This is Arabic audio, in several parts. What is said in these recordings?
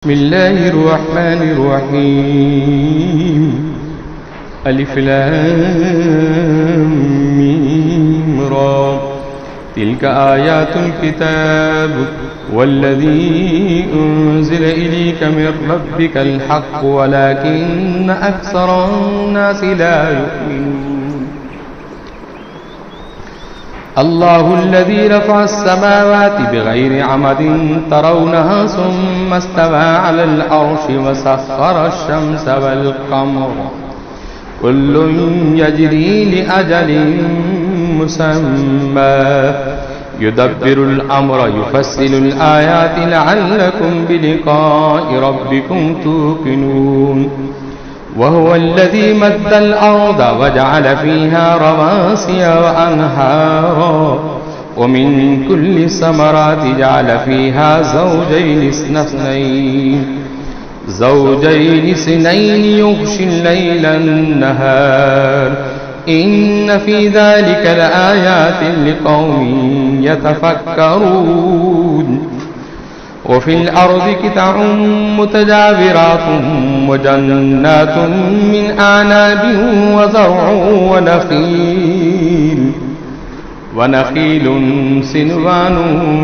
بسم الله الرحمن الرحيم ألف لام ميم را تلك آيات الكتاب والذي أنزل إليك من ربك الحق ولكن أكثر الناس لا يؤمنون الله الذي رفع السماوات بغير عمد ترونها ثم استوى على العرش وسخر الشمس والقمر كل يجري لأجل مسمى يدبر الأمر يفصل الآيات لعلكم بلقاء ربكم توقنون وهو الذي مد الأرض وجعل فيها رواسي وأنهارا ومن كل الثمرات جعل فيها زوجين اثنين يغشي الليل النهار إن في ذلك لآيات لقوم يتفكرون وفي الأرض قطع متجاورات وجنات من أعناب وزرع ونخيل سنوان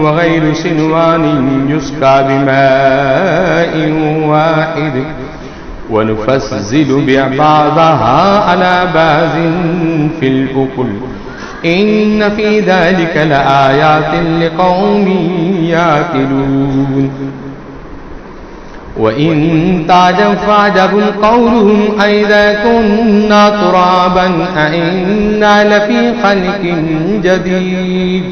وغير سنوان يسقى بماء واحد ونفصل بعضها على بعض في الأكل إن في ذلك لآيات لقوم يعقلون وإن تعجب فعجب قولهم أئذا كنا ترابا أئنا لفي خلق جديد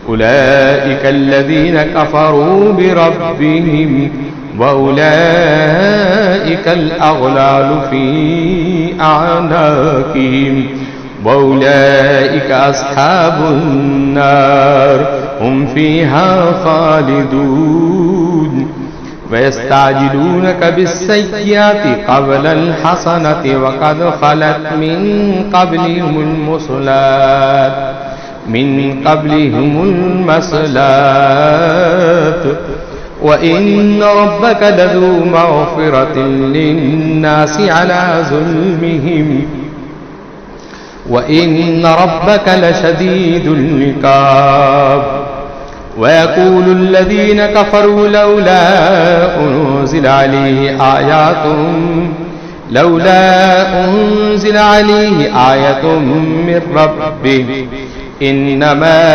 أولئك الذين كفروا بربهم وأولئك الأغلال في أعناقهم وأولئك أصحاب النار هم فيها خالدون ويستعجلونك بالسيئات قبل الحسنة وقد خلت من قبلهم المثلات وإن ربك لذو مغفرة للناس على ظلمهم وإن ربك لشديد العقاب ويقول الذين كفروا لولا أنزل عليه آية من ربه إنما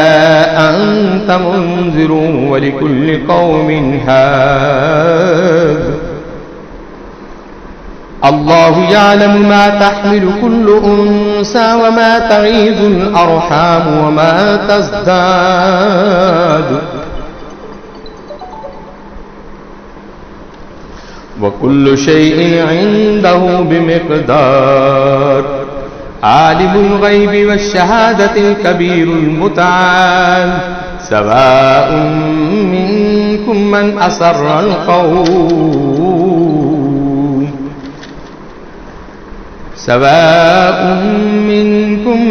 أنت منذر ولكل قوم هاد الله يعلم ما تحمل كل أنثى وما تغيض الأرحام وما تزداد وكل شيء عنده بمقدار عالم الغيب والشهادة الكبير المتعال سواء منكم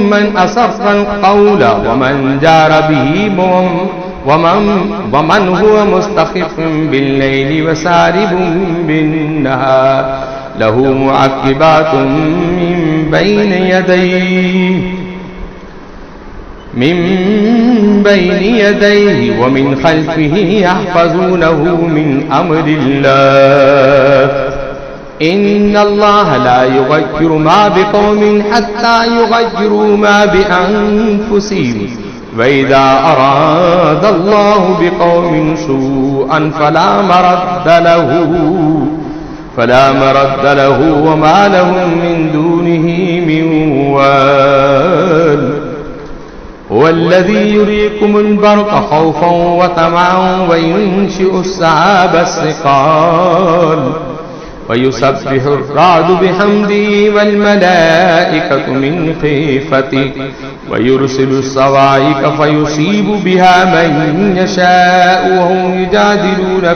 من أسر القول ومن جار به ومن هو مستخف بالليل وسارب بالنهار له معقبات من بين يديه ومن خلفه يحفظونه من أمر الله إن الله لا يغير ما بقوم حتى يغيروا ما بأنفسهم وإذا أراد الله بقوم سوءا فلا مرد له وما لهم من دونه من وال هو الذي يريكم البرق خوفا وطمعا وينشئ السحاب الثقال ويسبح الرعد بحمده والملائكة من خيفته ويرسل الصواعق فيصيب بها من يشاء وهم يجادلون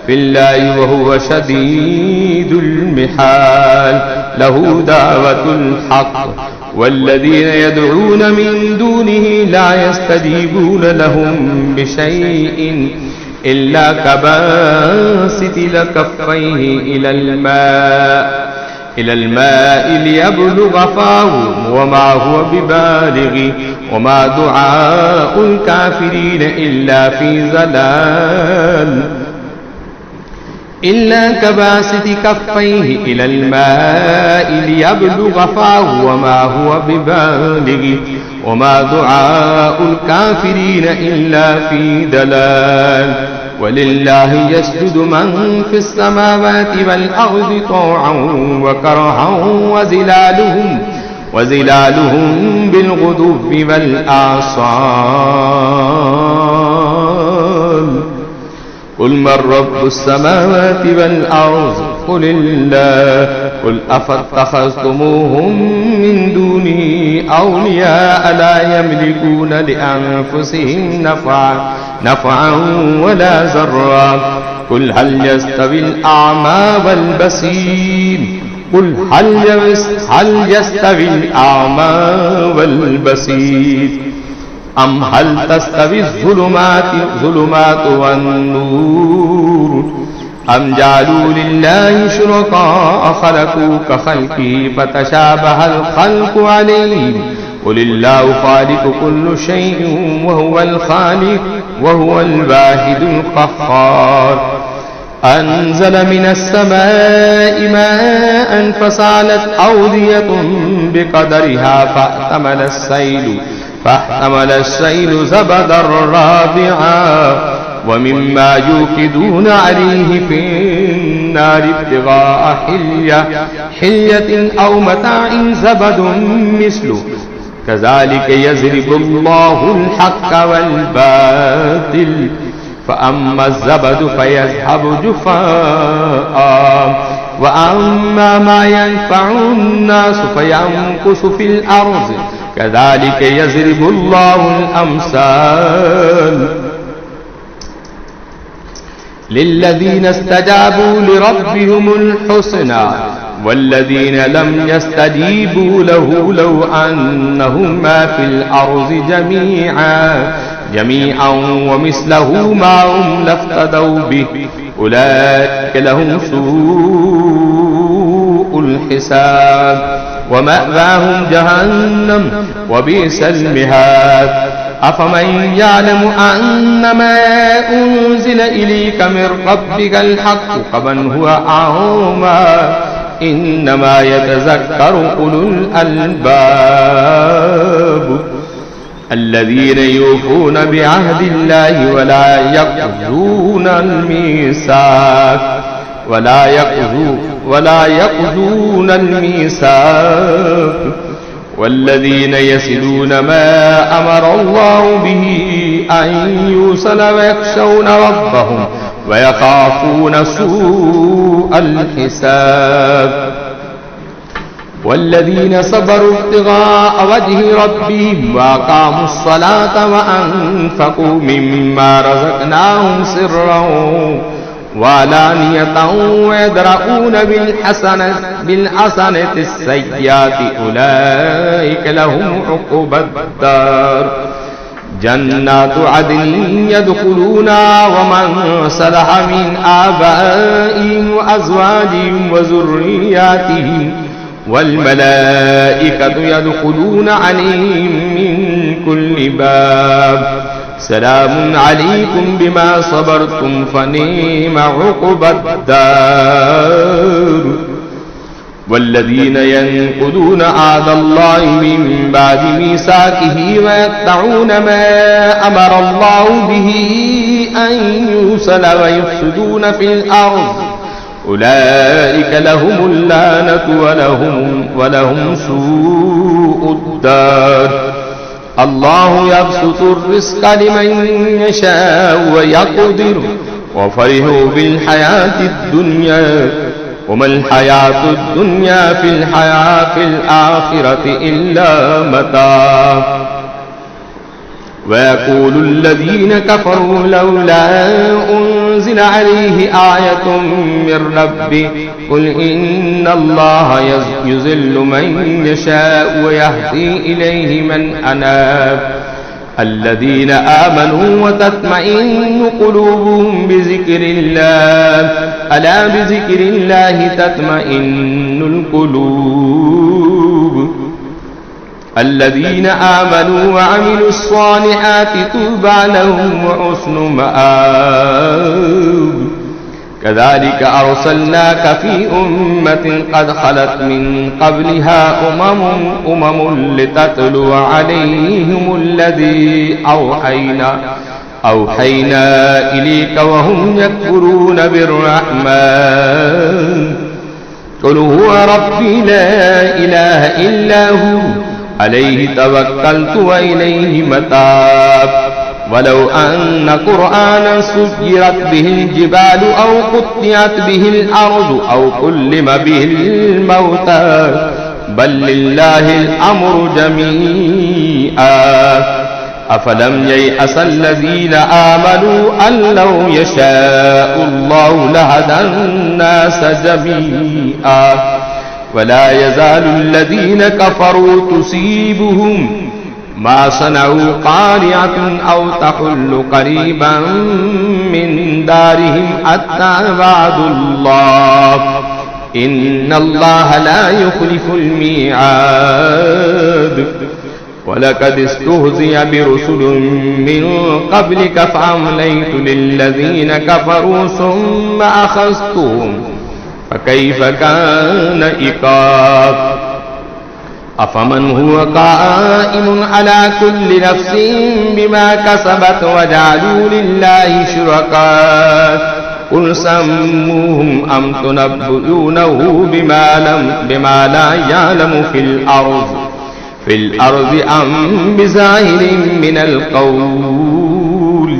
في الله وهو شديد المحال له دعوة الحق والذين يدعون من دونه لا يستجيبون لهم بشيء إلا كباسط كفيه إلى الماء ليبلغ فاه وما هو ببالغ وما دعاء الكافرين إلا في ضلال إلا كباسط كفيه إلى الماء ليبلغ فاه وما هو ببالغ وما دعاء الكافرين إلا في ضلال ولله يسجد من في السماوات والأرض طوعا وكرها وزلالهم بالغدو والآصال قل من رب السماوات والأرض قل الله قل أفاتخذتموهم من دونه أولياء لا يملكون لأنفسهم نفعا ولا ضرا قل هل يستوي الأعمى والبصير قل هل يستوي الأعمى والبصير أم هل تستوي الظلمات والنور أم جعلوا لله شركاء خلقوا كخلقه فتشابه الخلق عليهم قل الله خالق كل شيء وهو الخالق وهو الواحد القهار أنزل من السماء ماء فسالت أودية بقدرها فاحتمل السيل زبدا رابعا ومما يوقدون عليه في النار ابتغاء حلية أو متاع زبد مثله كذلك يضرب الله الحق والباطل فأما الزبد فيذهب جفاء وأما ما ينفع الناس فيمكث في الأرض كذلك يضرب الله الأمثال للذين استجابوا لربهم الحسنى والذين لم يستجيبوا له لو أنهم ما في الأرض جميعا ومثله معهم لافتدوا به أولئك لهم سوء الحساب ومأواهم جهنم وبئس المهاد أفمن يعلم أنما أنزل إليك من ربك الحق كمن هو أعمى إنما يتذكر أولو الألباب الذين يوفون بعهد الله ولا يقضون الميثاق والذين يصلون ما أمر الله به أن يوصل ويخشون ربهم ويخافون سوء الحساب والذين صبروا ابتغاء وجه ربهم وأقاموا الصلاة وأنفقوا مما رزقناهم سرا وعلانية ويدرؤون بالحسنة السيئات أولئك لهم عقبى الدار جنات عدن يدخلونها ومن صلح من آبائهم وأزواجهم وذرياتهم والملائكة يدخلون عليهم من كل باب سلام عليكم بما صبرتم فنعم عقبى الدار والذين ينقضون عهد الله من بعد ميثاقه ويقطعون ما أمر الله به أن يوصل ويفسدون في الأرض أولئك لهم اللعنة ولهم سوء الدار الله يبسط الرزق لمن يشاء ويقدر وفرحوا بالحياة الدنيا وما الحياة الدنيا في الآخرة إلا متاع ويقول الذين كفروا لولا أنزل عليه آية من ربه قل إن الله يضل من يشاء ويهدي إليه من أناب الذين آمنوا وتطمئن قلوبهم بذكر الله ألا بذكر الله تطمئن القلوب الذين آمنوا وعملوا الصالحات طوبى لهم وحسن مآب كذلك أرسلناك في أمة قد خلت من قبلها أمم لتتلو عليهم الذي أوحينا إليك وهم يكفرون بالرحمن قل هو ربي لا إله إلا هو عليه توكلت وإليه متاب ولو أن قرآنا سيرت به الجبال أو قطعت به الأرض أو كلم به الموتى بل لله الأمر جميعا أفلم ييأس الذين آمنوا أن لو يشاء الله لهدى الناس جميعا ولا يزال الذين كفروا تصيبهم ما صنعوا قارعة أو تحل قريبا من دارهم حتى وعد الله إن الله لا يخلف الميعاد ولقد استهزئ برسل من قبلك فأمليت للذين كفروا ثم أخذتهم فكيف كان عقاب أفمن هو قائم على كل نفس بما كسبت وجعلوا لله شركاء قل سموهم أم تنبئونه بما لا يعلم في الأرض أم بظاهر من القول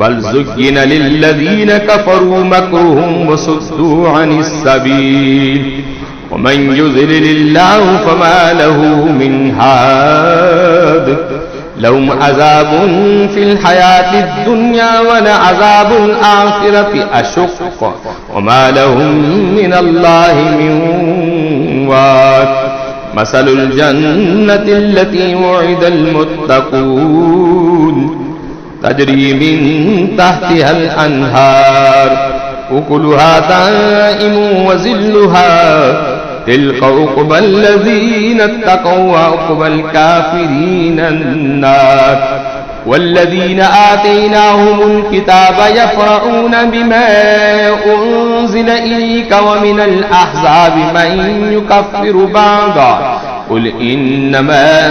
بل زين للذين كفروا مكرهم وصدوا عن السبيل ومن يضلل الله فما له من هاد لهم عذاب في الحياة الدنيا ولعذاب الآخرة أشق وما لهم من الله من واق مثل الجنة التي وعد المتقون تجري من تحتها الأنهار أكلها دائم وظلها تلك عقبى الذين اتقوا وعقبى الكافرين النار والذين آتيناهم الكتاب يفرحون بما أنزل إليك ومن الأحزاب من يكفر بعضا قل إنما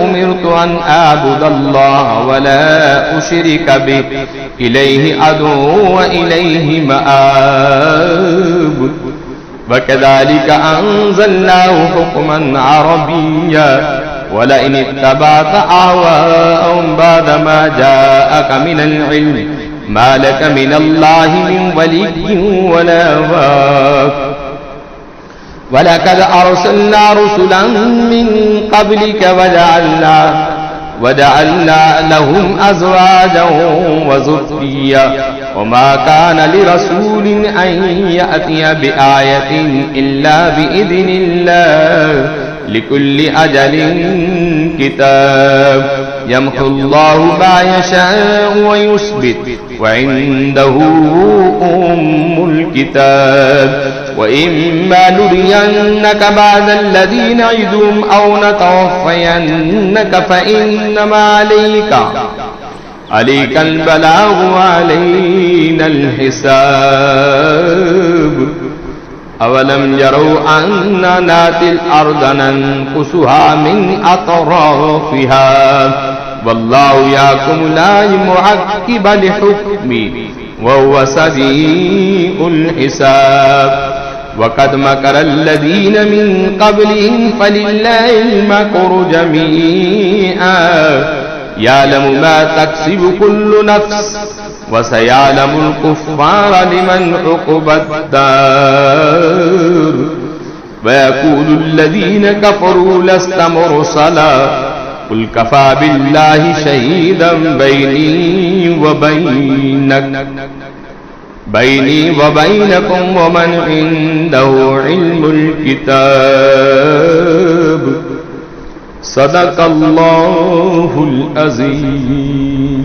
أمرت أن أعبد الله ولا أشرك به إليه أدعو وإليه مآب وكذلك أنزلناه حكما عربيا ولئن اتبعت أهواءهم بعدما جاءك من العلم ما لك من الله من ولي ولا واق ولقد أرسلنا رسلا من قبلك وجعلنا لهم أزواجا وذرية وما كان لرسول أن يأتي بآية إلا بإذن الله لكل أجل كتاب يمحو الله ما يشاء ويثبت وعنده أم الكتاب وإما نرينك بعد الذي نعدهم أو نتوفينك فإنما عليك البلاغ وعلينا الحساب أولم يروا أنا ناتي الأرض ننقصها من أطرافها والله يحكم لا معقب لحكمه وهو سريع الحساب وقد مكر الذين من قبلهم فلله المكر جميعا يعلم ما تكسب كل نفس وسيعلم الكفار لمن عقبى الدار ويقول الذين كفروا لست مرسلا قل كفى بالله شهيدا بيني وبينكم ومن عنده علم الكتاب صدق الله العظيم.